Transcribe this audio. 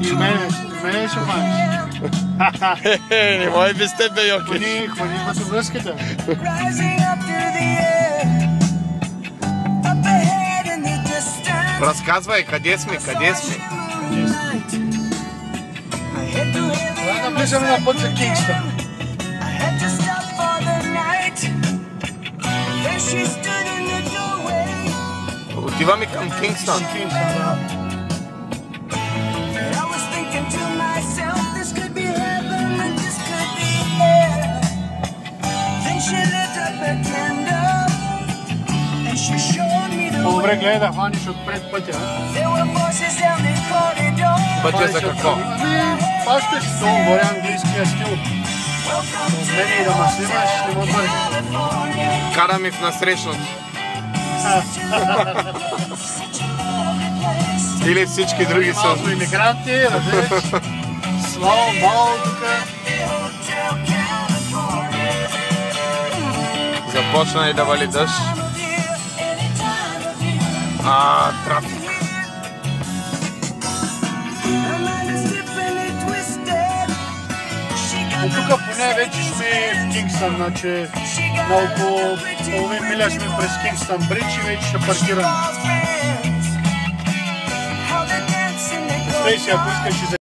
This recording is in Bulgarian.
И мене ще хванеш. Не може без теб, бе, Йоки. Хвани връзката. Разказвай, къде сме? Трябва да влизаме на път за Кингстън. Отиваме към Кингстън. По-добре гледай да хваниш отпред пътя. Пътя за какво? Пащаш си долу, говоря английския стил. От мене и да ма снимаш, не му бъде. Караме в насрещното. Или всички други са. Малко имигранти, разбираш. Слава, мало тук. Започна и да вали дъжд. Трафик. От тук поне вече сме в Кингстън, значи на около половин миля сме през Кингстън Бридж и вече ще паркираме. Стей си, ако искаш и за